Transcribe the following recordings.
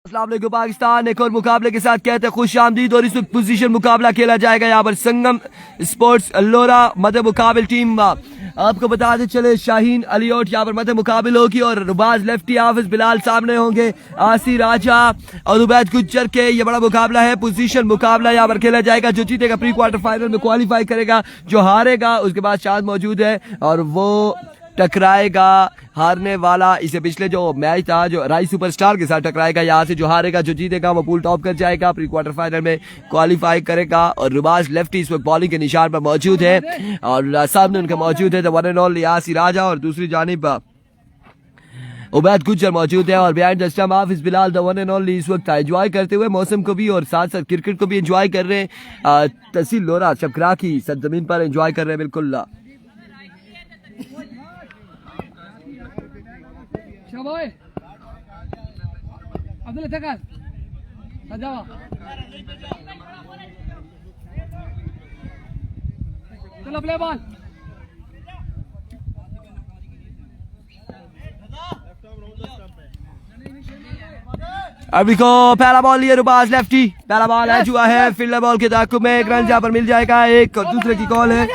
अस्सलाम वालेकुम पाकिस्तान एक और मुकाबले के साथ कहते हैं खुश आमदीद। और इस वक्त पोजीशन मुकाबला खेला जाएगा यहाँ पर संगम स्पोर्ट्स लोरा मध्य मुकाबिल टीम। आपको बताते चले शाहीन अलीओट यहाँ पर मध्य मुकाबिल होगी और रुबाज लेफ्टी हाफिज बिलाल सामने होंगे आसी राजा और उबैद गुज्जर के। ये बड़ा मुकाबला है, पोजीशन मुकाबला यहाँ पर खेला जाएगा। जो जीतेगा प्री क्वार्टर फाइनल में क्वालिफाई करेगा, जो हारेगा उसके बाद शाद मौजूद है और वो टकराएगा हारने वाला। इसे पिछले जो मैच था जो राई सुपरस्टार के साथ टकराएगा। यहाँ से जो हारेगा जो जीतेगा वो पूल टॉप कर जाएगा, प्री क्वार्टर फाइनल में क्वालिफाई करेगा। और रुबाज लेफ्टी इस वक्त बॉलिंग के निशान पर मौजूद है और सामने उनके मौजूद है द वन एंड ओनली आसी राजा और दूसरी जानिब उबैद गुज्जर मौजूद है। और behind the stump Hafiz Bilal the one and only इस वक्त एंजॉय करते हुए मौसम को भी और साथ साथ क्रिकेट को भी एंजॉय कर रहे हैं। तहसील लोरा चकरा की सरजमीन पर एंजॉय कर रहे हैं बिल्कुल। Boy, Abdul Tekan, Sajawa. Chalo play ball. अभी को पहला बॉल लिए रुबाज लेफ्टी, पहला बॉल है जुआ है फील्डर बॉल के ताकुब में एक रन यहाँ पर मिल जाएगा। एक और दूसरे की कॉल है,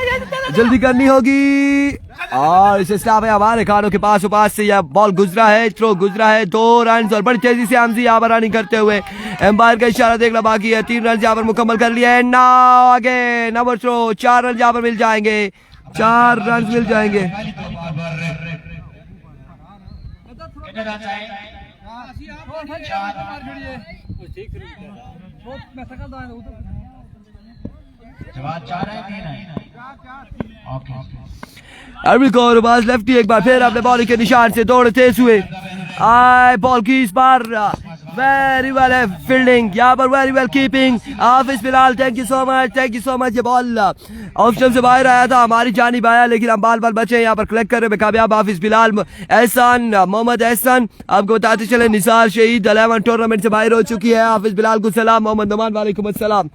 जल्दी करनी होगी और इसे स्टॉप है हमारे खानों के पास से यह बॉल गुजरा है, थ्रो गुजरा है। 2 रन और बड़ी तेजी से हमजी यहाँ पर रनिंग करते हुए एम्पायर का इशारा देखना बाकी है। 3 रन यहाँ पर मुकम्मल कर लिया है। नाउ आगे नंबर थ्रो 4 रन यहाँ पर मिल जाएंगे, 4 रन मिल जाएंगे। अरबिल को रुबाज लेफ्टी एक बार फिर अपने बॉलिंग के निशान से दौड़ते हुए आए बॉल की इस बार वेरी वेल है फील्डिंग यहाँ पर, very well keeping Hafiz Bilal. Thank you so much. ये बॉल ऑप्शन से बाहर आया था, हमारी जानिब आया लेकिन हम बाल बचे यहाँ पर कलेक्ट कर रहे हैं कामयाब हाफिज बिलाल। एहसान मोहम्मद एहसान आपको बताते चले निसार शहीद 11 टूर्नामेंट से बाहर हो चुकी है। हाफिज बिलाल को सलाम, मोहम्मद नमान वालेकुम अस्सलाम।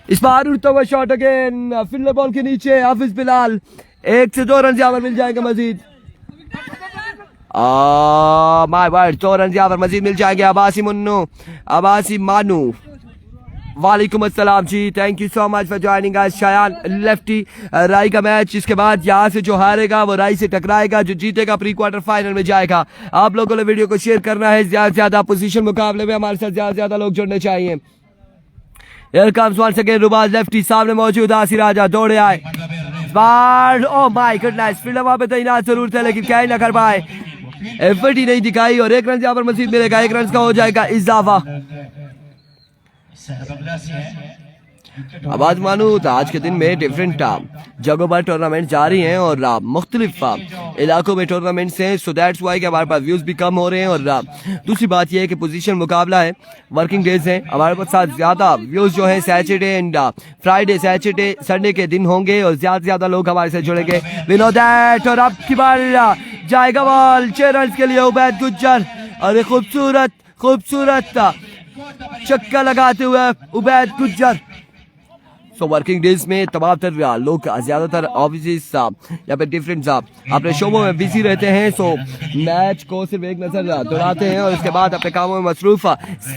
इस बार उड़ता हुआ शॉट अगेन फील्डर बॉल के नीचे हाफिज बिलाल, 1 से 2 रन यहाँ पर मिल जाएंगे मजीद। माय वर्ड 2 रन यहाँ पर मजीद मिल जाएंगे। अबासी मुन्नू अबासी मानू वालेकुम अस्सलाम जी, thank you so much for joining us. Shayan lefty Rai का मैच, इसके बाद यहाँ से जो हारेगा वो राई से टकराएगा, जो जीतेगा प्री क्वार्टर फाइनल में जाएगा। आप लोगों ने वीडियो को शेयर करना है ज्यादा से ज्यादा, पोजीशन मुकाबले में हमारे साथ ज्यादा से ज्यादा लोग जुड़ने चाहिए। Here comes once again रुबाज लेफ्टी, सामने मौजूद आसी राजा दौड़े आए बार। ओ माय गुडनेस, फील्डर वहां पे तैनात जरूर थे लेकिन क्या ही ना कर पाए, एफर्ट ही नहीं दिखाई और 1 रन यहाँ पर मजीद मिलेगा, 1 रन का हो जाएगा इजाफा। अब आज मानो आज के दिन में डिफरेंट जगहों पर टूर्नामेंट जारी हैं और मुख्तलिफ इलाकों में टूर्नामेंट्स हैं, सो दैट्स वाई कि हमारे पास व्यूज भी कम हो रहे हैं। और दूसरी बात यह है कि पोजीशन मुकाबला है, वर्किंग डेज हैं, हमारे पास साथ ज्यादा व्यूज जो है Saturday and Friday Saturday Sunday के दिन होंगे और ज्यादा से ज्यादा लोग हमारे साथ जुड़ेंगे। We know that. और अब की बार जाएगा बॉल 6 रन के लिए उबैद गुज्जर, और खूबसूरत चक्का लगाते हुए Ubaid Gujjar. So working days में तमाम तर लोग ज्यादातर ऑफिस या फिर डिफरेंट अपने शोबों में बिजी रहते हैं, सो मैच को सिर्फ एक नजर दौड़ाते हैं और उसके बाद अपने कामों में मसरूफ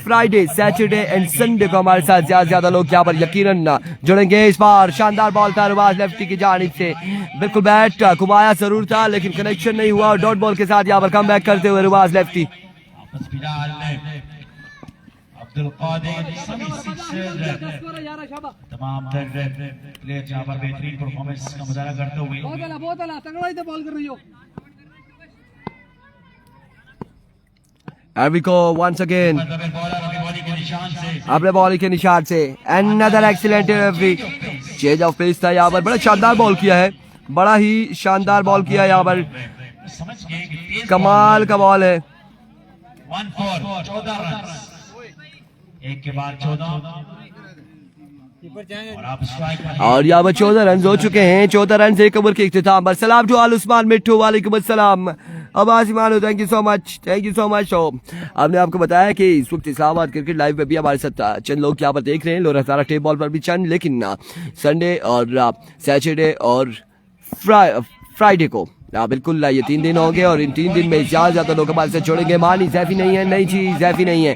फ्राइडे सैटरडे एंड संडे को हमारे साथ ज्यादा लोग यहाँ पर यकीनन जुड़ेंगे। इस बार शानदार बॉल था रुबाज लेफ्टी की जानिब से, बिल्कुल बैट घुमाया जरूर था लेकिन कनेक्शन नहीं हुआ और डॉट बॉल के साथ यहाँ पर कम बैक करते हुए रुबाज लेफ्टी। तमाम प्लेयर यहाँ पर बेहतरीन परफॉर्मेंस का मुजाहरा करते हुए बॉल कर रही हो। Ervico once again अपने बॉलिंग के निशान से another excellent change of pace था यहाँ पर, बड़ा शानदार बॉल किया है, बड़ा ही शानदार बॉल किया है यहाँ पर, कमाल का बॉल है। 14 रन, एक के बाद 14 और यहाँ पर 14 रन हो चुके हैं। 14 रन से 1 ओवर के इख्तिताम पर। सलाम टू आल उस्मान मिट्टू वालेकुम अस्सलाम। अब आसिमानो थैंक यू सो मच। हमने आपको बताया कि इस वक्त इस्लामाबाद क्रिकेट लाइव पे भी हमारे साथ चंद लोग यहाँ पर देख रहे हैं, लोग हजारा टेप बॉल पर भी चंद, लेकिन संडे और सैटरडे और फ्राइडे को बिल्कुल ये 3 दिन होंगे और इन 3 दिन में ज्यादा लोग हमारे से छोड़ेंगे। मानी जैफी नहीं है, नहीं जी जैफी नहीं है,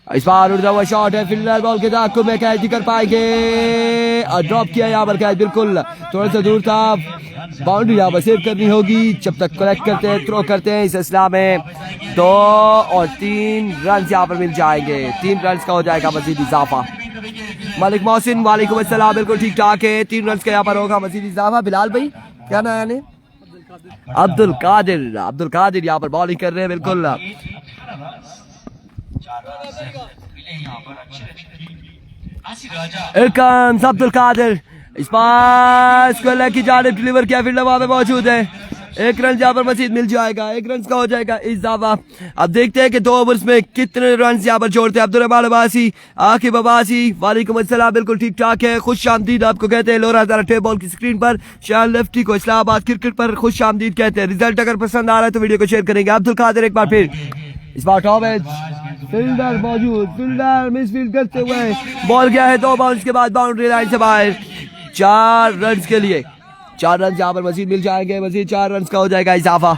इस बार उड़ता हुआ शॉट है, फील्डर बॉल के ताक़ुब में कैच नहीं कर पाएंगे, ड्रॉप किया यहाँ पर कैच, बिल्कुल थोड़ा सा दूर था, बाउंड्री यहाँ पर सेव करनी होगी। जब तक कलेक्ट करते हैं, थ्रो करते हैं, इस सिलसिला में 2 और 3 रन यहाँ पर मिल जाएंगे, 3 रन का हो जाएगा मजीद इजाफा। मलिक मोहसिन वालेकुम अस्सलाम, बिल्कुल ठीक ठाक है, 3 रन का यहाँ पर होगा मजीद इजाफा। बिलाल भाई क्या नाम है? अब्दुल कादिर यहाँ पर बॉलिंग कर रहे हैं, बिल्कुल अब्दुल कादिर इस पास की जानिब डिलीवर किया, फील्डर वहां पे मौजूद है, 1 रन यहाँ पर मजीद मिल जाएगा, 1 रन का हो जाएगा इजाफा। अब देखते हैं कि 2 ओवर्स में कितने रन यहाँ पर जोड़ते हैं। अब्दुल रहमान अब्बासी, आकिब अब्बासी वालेकुम अस्सलाम, बिल्कुल ठीक ठाक है, खुश आमदीद आपको कहते हैं। लोरा जरा टेप बॉल की स्क्रीन पर, शान लेफ्टी को इस्लामाबाद क्रिकेट पर खुश आमदीद कहते हैं। रिजल्ट अगर पसंद आ रहा है तो वीडियो को शेयर करेंगे। अब्दुल कादिर एक बार फिर, इस बार टॉप एज, फील्डर मौजूद, फील्डर मिसफील्ड करते हुए बॉल गया है 2 बाउंस के बाद बाउंड्री लाइन से बाहर। 4 रन के लिए 4 रन यहाँ पर मजीद मिल जाएंगे, मजीद 4 रन का हो जाएगा इजाफा।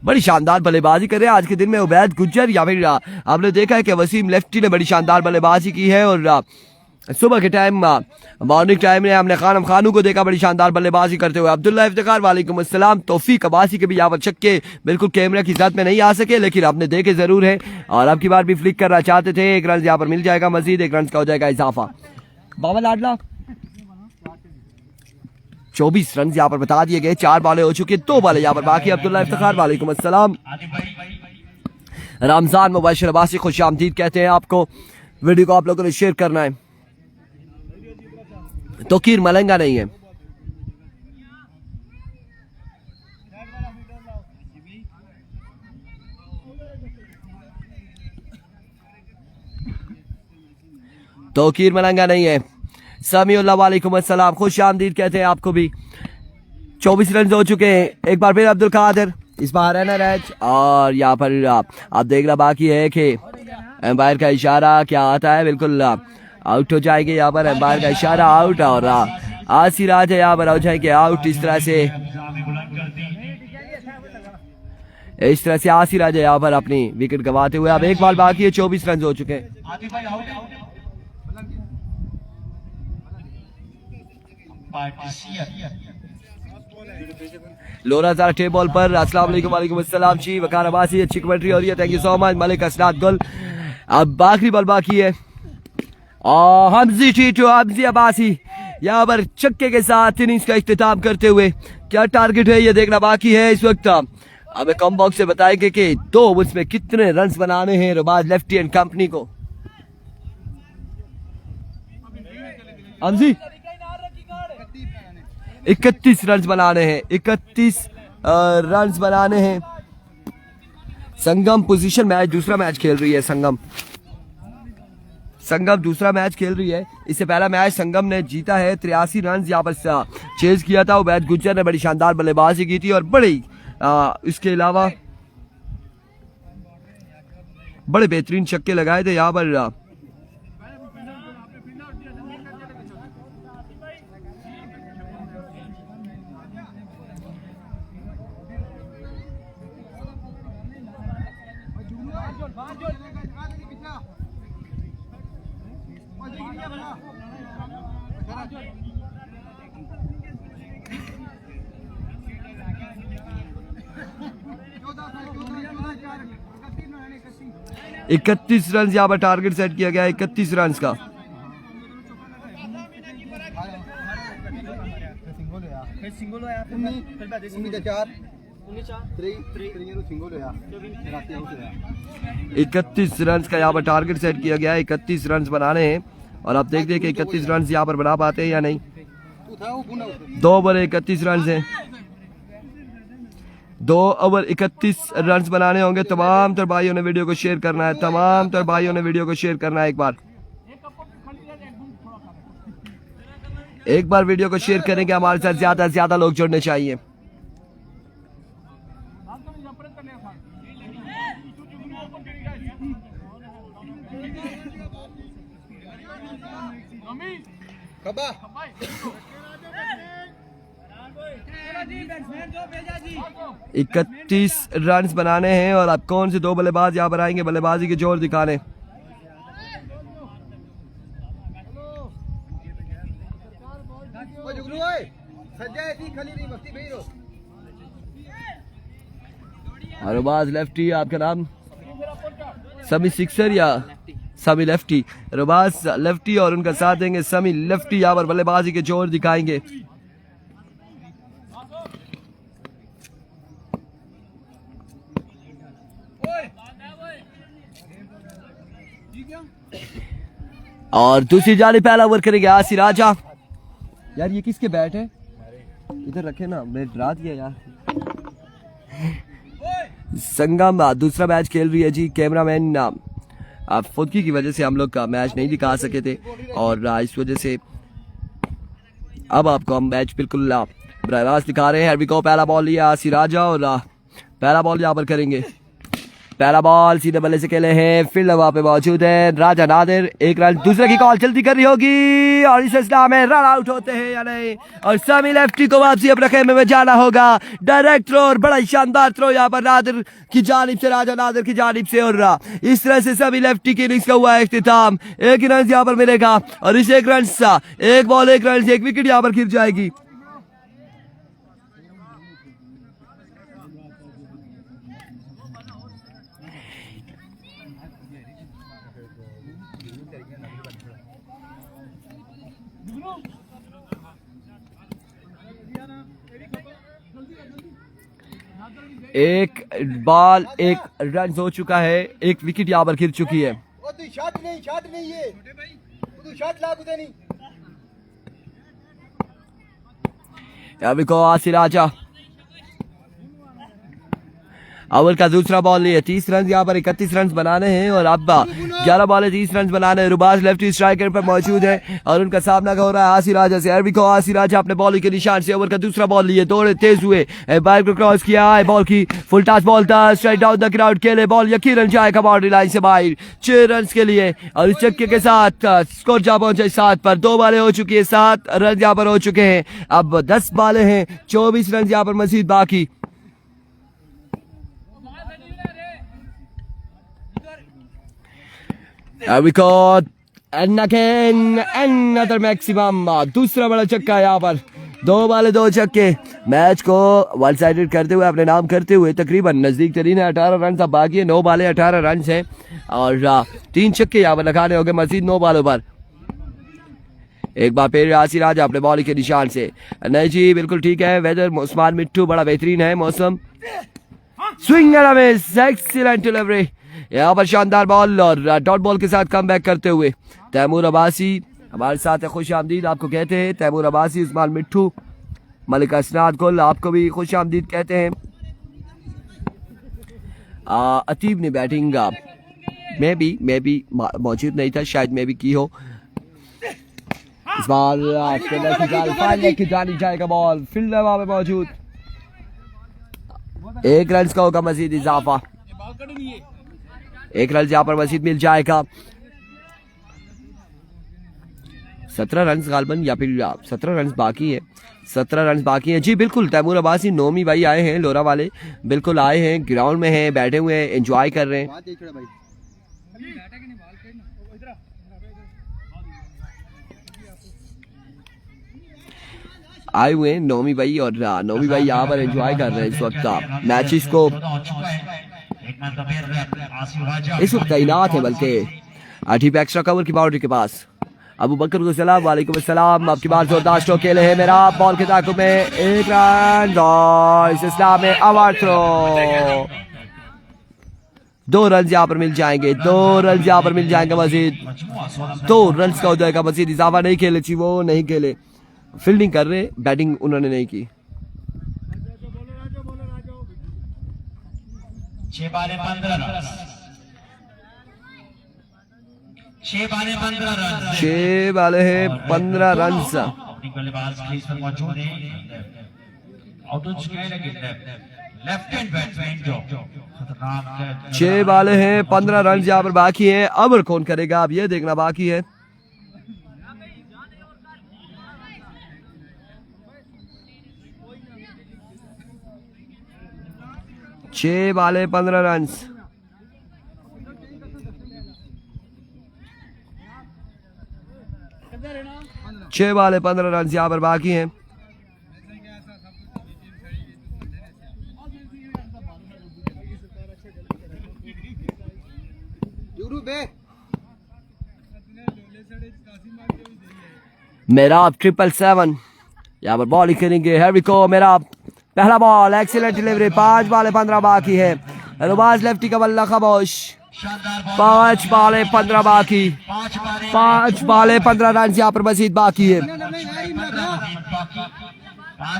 बड़ी शानदार बल्लेबाजी कर रहे हैं आज के दिन में उबैद गुज्जर, या फिर आपने देखा है कि वसीम लेफ्टी ने बड़ी शानदार बल्लेबाजी की है, और सुबह के टाइम मॉर्निंग टाइम में हमने खानम खानू को देखा बड़ी शानदार बल्लेबाजी करते हुए। अब्दुल्ला इफ्तिखार वालेकुम अस्सलाम, तौफीक अब्बासी के भी यहाँ पर छक्के बिल्कुल कैमरा की जद में नहीं आ सके, लेकिन आपने देखे जरूर है, और अब की बार भी फ्लिक करना चाहते थे। 1 रन यहाँ पर मिल जाएगा, मजीद 1 रन का हो जाएगा इजाफा। बाबा लाडला 24 रन यहाँ पर बता दिए गए, 4 बॉलें हो चुकी, 2 बॉलें यहाँ पर बाकी। अब्दुल्ला इफ्तिखार वालेकुम अस्सलाम, रमजान मुबशर अब्बासी खुश आमदीद कहते हैं आपको। वीडियो को आप लोगों ने शेयर करना है, तोकीर मलंगा नहीं है। तोकीर मलंगा नहीं है। समीउल्लाह वालेकुम अस्सलाम, खुश आमदीद कहते हैं आपको भी। 24 रन हो चुके हैं, एक बार फिर अब्दुल कादिर, इस बार रनर एच, और यहाँ पर आप देखना बाकी है कि एम्पायर का इशारा क्या आता है, बिल्कुल आउट हो जाएंगे यहाँ पर, एम्पायर का इशारा आउट, और आसिर राज है यहाँ पर हो जाएंगे आउट। इस तरह से आसिर राज है यहाँ पर अपनी विकेट गंवाते हुए। अब 1 बॉल बाकी है, 24 रन हो चुके हैं। लोरा जरा टेप बॉल पर, अस्सलाम वालेकुम, वालेकुम अस्सलाम जी, वकार अब्बासी अच्छी कमेंट्री हो रही है, thank you so much. Malik Asnad Gul, अब आखिरी बॉल बाकी है, और हमजी टीटू, हमजी अब्बासी यहाँ पर छक्के के साथ इनिंग्स का इख्तिताम करते हुए। क्या टारगेट है ये देखना बाकी है इस वक्त। हमें कम बॉक्स से बताएंगे कि 2 ओवर्स में कितने रन बनाने हैं रुबाज लेफ्टी एंड कंपनी को। हमजी 31 रन बनाने हैं, 31 रन बनाने हैं। संगम पोजीशन मैच, दूसरा मैच खेल रही है संगम दूसरा मैच खेल रही है। इससे पहला मैच संगम ने जीता है, 83 रन यहाँ पर चेज किया था। उबैद गुज्जर ने बड़ी शानदार बल्लेबाजी की थी, और बड़ी इसके अलावा बड़े बेहतरीन छक्के लगाए थे यहाँ पर। इकतीस रन यहाँ पर टारगेट सेट किया गया है, 31 रन का। इकतीस रन का यहाँ पर टारगेट सेट किया गया है, 31 रन बनाने हैं, और आप देखते हैं कि 31 रन यहाँ पर बना पाते हैं या नहीं। 2 ओवर 31 रन है, 2 ओवर 31 रन बनाने होंगे। तमाम तर भाइयों ने वीडियो को शेयर करना है, तमाम तर भाइयों ने वीडियो को शेयर करना है। एक बार वीडियो को शेयर करेंगे, हमारे साथ ज्यादा से ज्यादा लोग जुड़ने चाहिए। 31 रन बनाने हैं और अब कौन से दो बल्लेबाज यहाँ पर आएंगे बल्लेबाजी के जोर दिखाने। रुबाज लेफ्टी, आपका नाम? समी सिक्सर या समी लेफ्टी? रुबाज लेफ्टी और उनका साथ देंगे समी लेफ्टी, यहाँ पर बल्लेबाजी के जोर दिखाएंगे। और दूसरी जाली पहला ओवर करेंगे आसी राजा। यार ये किसके बैट है? इधर रखे ना, मैं डरा दिया यार। संगम दूसरा मैच खेल रही है जी। कैमरामैन फुदकी की वजह से हम लोग का मैच नहीं दिखा सके थे और इस वजह से अब आपको हम मैच बिल्कुल बराह रास्त दिखा रहे हैं। अरबी को पहला बॉल लिया आसी राजा और पहला बॉल यहाँ पर करेंगे। पहला बॉल सीधे बल्ले से खेले हैं, फील्ड वहां पे मौजूद है राजा नादिर। एक रन, दूसरे की कॉल चलती कर रही होगी और इस सिलसिला में रन आउट होते हैं या नहीं। और समी लेफ्टी को वापसी अपने खेमे में जाना होगा। डायरेक्ट थ्रो और बड़ा शानदार थ्रो यहाँ पर नादिर की जानिब से, राजा नादिर की जानिब से। और इस तरह से समी लेफ्टी की इनिंग्स का हुआ इख्तिताम। एक ही रन यहाँ पर मिलेगा और इस एक रन सा, एक बॉल एक रन से एक विकेट यहाँ पर गिर जाएगी। एक बॉल एक रन हो चुका है, एक विकेट यहाँ पर गिर चुकी है। अभी को आसी राजा ओवर का दूसरा बॉल नहीं है। 30 रन यहाँ पर 31 रन बनाने हैं और अब 11 बॉल 30 रन बनाने हैं। रुबाज लेफ्टी स्ट्राइकर पर मौजूद है और उनका सामना हो रहा है आसी राजा से। अरबी को आसी राजा अपने बॉलिंग के निशान से ओवर का दूसरा बॉल लिए, दौड़े तेज हुए, बाइक को क्रॉस किया है, बॉल की फुल टॉस बॉल था, स्ट्राइक डाउन द ग्राउंड खेले, बॉल यकीनन जाएगा बाउंड्री लाइन से बाहर 6 रन के लिए। और इस चक्के के साथ स्कोर जा पहुंचे 7 पर। 2 बॉलें हो चुकी है, 7 रन यहाँ पर हो चुके हैं। अब 10 बॉलें हैं, 24 रन यहाँ पर मजीद बाकी। We got and again another maximum, दूसरा बड़ा चक्का यहाँ पर। 2 बॉलें 2 छक्के, मैच को वन साइडेड करते हुए अपने नाम करते हुए तकरीबन नजदीक तरीन है। 18 रन अब बाकी है, 9 बॉलें 18 रन है और 3 छक्के यहाँ पर लगाने होंगे मजीद 9 बॉलों पर। एक बार फिर आसी राजा अपने बॉल के निशान से। नहीं जी बिल्कुल ठीक है, वेदर उस्मान मिट्टू बड़ा बेहतरीन है मौसम। Swing and a miss, excellent delivery, यहाँ पर शानदार बॉल और डॉट बॉल के साथ कम बैक करते हुए तैमूर अब्बासी हमारे साथ है। खुश आमदीद आपको कहते हैं तैमूर अब्बासी, उस्मान मिट्टू, मलिक असनाद गुल आपको भी खुश आमदीद कहते हैं। अतीब ने बैटिंग मैं भी मौजूद नहीं था, शायद मैं भी की हो। इस बार की जानी जाएगा बॉल, फील्डर वहां पे मौजूद। 1 रन का होगा मजीद इजाफा, 1 रन यहाँ पर मजीद मिल जाएगा। 17 रन गालबन या फिर 17 रन बाकी है, 17 रन बाकी है जी बिल्कुल। तैमूर अब्बासी नोमी भाई आए हैं, लोरा वाले बिल्कुल आए हैं, ग्राउंड में हैं, बैठे हुए हैं, एंजॉय कर रहे हैं। आए हुए हैं नोमी भाई और नोमी भाई यहाँ पर एंजॉय कर रहे हैं इस वक्त मैचेस को। इस वक्त तैनात है बल्कि ठीक एक्स्ट्रा कवर की बाउंड्री के पास। अबू बकर को सलाम, वालेकुम अस्सलाम। आपकी बात जोरदार स्ट्रोक खेले हैं, मेरा बॉल के ताकुब में 1 रन और इस इस्लाम में ओवर थ्रो। 2 रन यहाँ पर मिल जाएंगे, 2 रन यहाँ पर मिल जाएंगे मजीद। 2 रन का हो जाएगा मजीद इजाफा। नहीं खेले थी वो, नहीं खेले, फील्डिंग कर रहे, बैटिंग उन्होंने नहीं की। 6 बाले 15 रन, 6 बाले 15 रन, 6 बाले हैं 15 रन। अपनी बल्लेबाज क्रीज पर मौजूद है, आउट हो चुके हैं लेकिन लेफ्ट हैंड बैट्समैन जो खतरनाक 6 बाले हैं 15 रन यहाँ पर बाकी हैं। अब कौन करेगा अब ये देखना बाकी है। 6 बाले 15 रन। 6 बाले 15 रन यहाँ पर बाकी हैं। मेरा 777 यहाँ पर बॉलिंग करेंगे। हेरिको मेरा पहला बॉल, एक्सीलेंट डिलीवरी। 5 बाले 15 बाकी है। रुबाज लेफ्टी का बल्ला खामोश। 5 बाले 15 बाकी। 5 बाले 15 रन यहाँ पर मजीद बाकी है। 5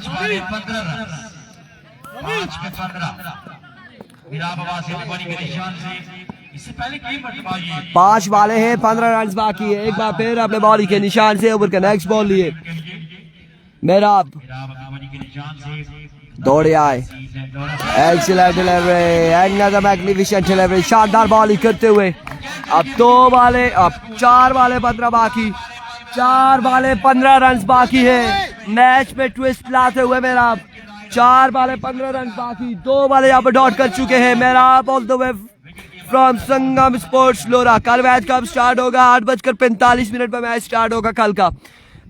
बाले 15 रन। 5 में 15। मिराब आवाज़ बड़ी के निशान से इससे पहले कई मरतबा ये 5 बाले हैं 15 रन बाकी है। एक बार फिर अपने बॉलिंग के निशान से ओवर का नेक्स्ट बॉल लिए मेरा बड़ी के निशान से दौड़े आए। Excellent delivery, another magnificent delivery. शानदार बॉलिंग करते हुए अब 4 बाले 15 बाकी। 4 बाले 15 रन बाकी है। मैच में ट्विस्ट लाते हुए मेरा 4 बाले 15 रन बाकी। 2 बाले यहाँ पर डॉट कर चुके हैं मेरा all the way from Sangam sports लोरा। कल मैच कब स्टार्ट होगा? 8:45 पर मैच स्टार्ट होगा कल का।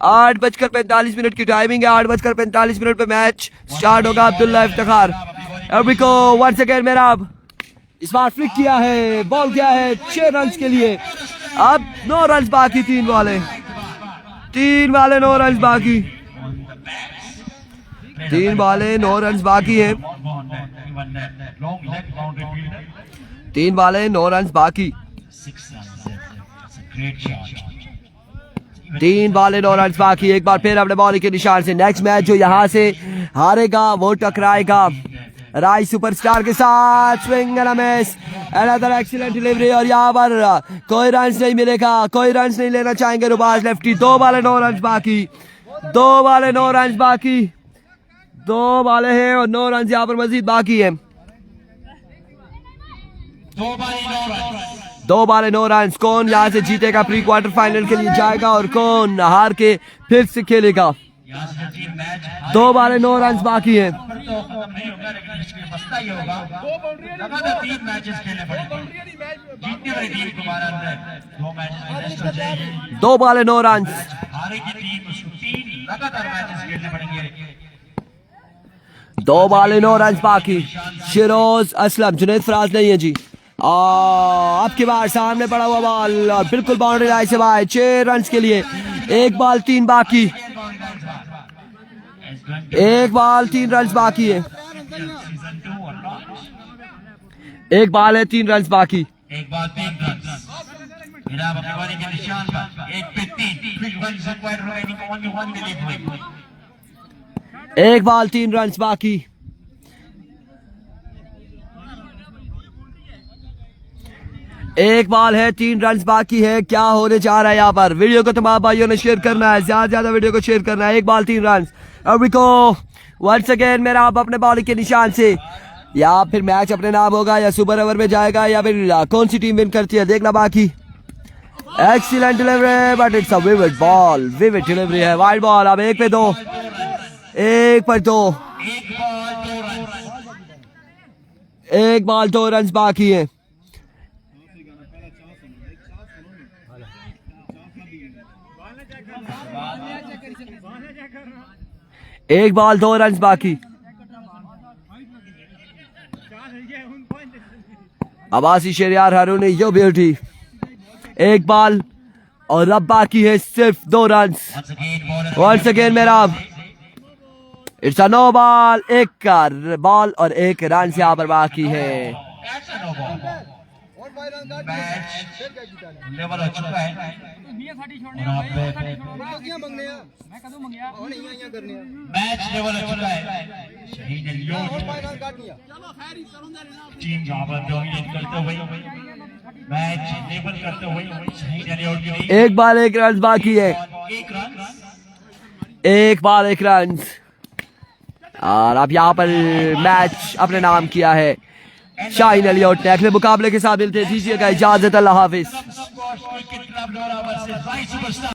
8:45 की टाइमिंग है। 8:45 पे मैच स्टार्ट होगा। अब्दुल्ला इफ्तिखार एवरिको वंस अगेन मेरा इस बार फ्लिक किया है, बॉल किया है 6 रन के लिए। अब 9 रन बाकी। 3 बाले 9 रन बाकी। 3 बाले 9 रन बाकी है। 3 बाले 9 रन बाकी। 3 बाले 9 रन बाकी। एक बार फिर अपने बॉलिंग के निशान से नेक्स्ट मैच जो यहाँ से हारेगा वो टकराएगा राय सुपरस्टार के साथ। Swing and a miss, another excellent delivery और यहाँ पर कोई रन नहीं मिलेगा, कोई रन नहीं लेना चाहेंगे रुबाज लेफ्टी। 2 बाले 9 रन बाकी। 2 बाले 9 रन बाकी। 2 बाले हैं और 9 रन यहाँ पर मजीद बाकी है। 2 बाले 9 रन। कौन यहाँ से जीतेगा, प्री क्वार्टर फाइनल के लिए जाएगा और कौन हार के फिर से खेलेगा? 2 बाले 9 रन बाकी है। 2 बाले 9 रन। 2 बाले 9 रन बाकी। शिरोज असलम, जुनैद फराज नहीं है जी। आपके बार सामने पड़ा हुआ बॉल और बिल्कुल बाउंड्री लाइन से बाहर। 6 रन के लिए 1 बाल 3 बाकी। 1 बाल 3 रन बाकी है। 1 बाल है 3 रन बाकी। 1 बाल 3 रन। मेरा बल्लेबाजी के निशान पर 1 पे 3 runs required remaining, only 1 delivery। 1 बाल 3 रन बाकी। 1 बाल है 3 रन बाकी है। क्या होने जा रहा है यहाँ पर? वीडियो को तमाम भाइयों ने शेयर करना है, ज्यादा ज्यादा वीडियो को शेयर करना है। 1 बाल 3 रन। अबिको वंस अगेन मेरा आप अपने बॉलिंग के निशान से या फिर मैच अपने नाम होगा या सुपर ओवर में जाएगा या फिर कौन सी टीम विन करती है देखना बाकी। Excellent delivery but it's a vivid ball. Vivid delivery है। Wide ball. अब 1 पे 2। 1 पर 2। 1 बाल 2 रन बाकी है। 1 बाल 2 रन बाकी। Abbasi Shehryar Haroon yo beauty. 1 ball और अब बाकी है सिर्फ 2 रन। वंस अगेन मेरा it's a no ball. 1 ball और 1 रन यहाँ पर बाकी है। लेवल हो चुका है। मैच लेवल हो चुका है। शहीद टीम जहाँ पर डोमिनेट करते हुए मैच लेवल करते हुए शहीद 1 बाल 1 रन बाकी है। 1 बाल 1 रन और अब यहाँ पर मैच अपने नाम किया है शाहीन एलियट ने। अगले मुकाबले के साथ मिलते दीजिएगा इजाजत। अल्लाह हाफिज।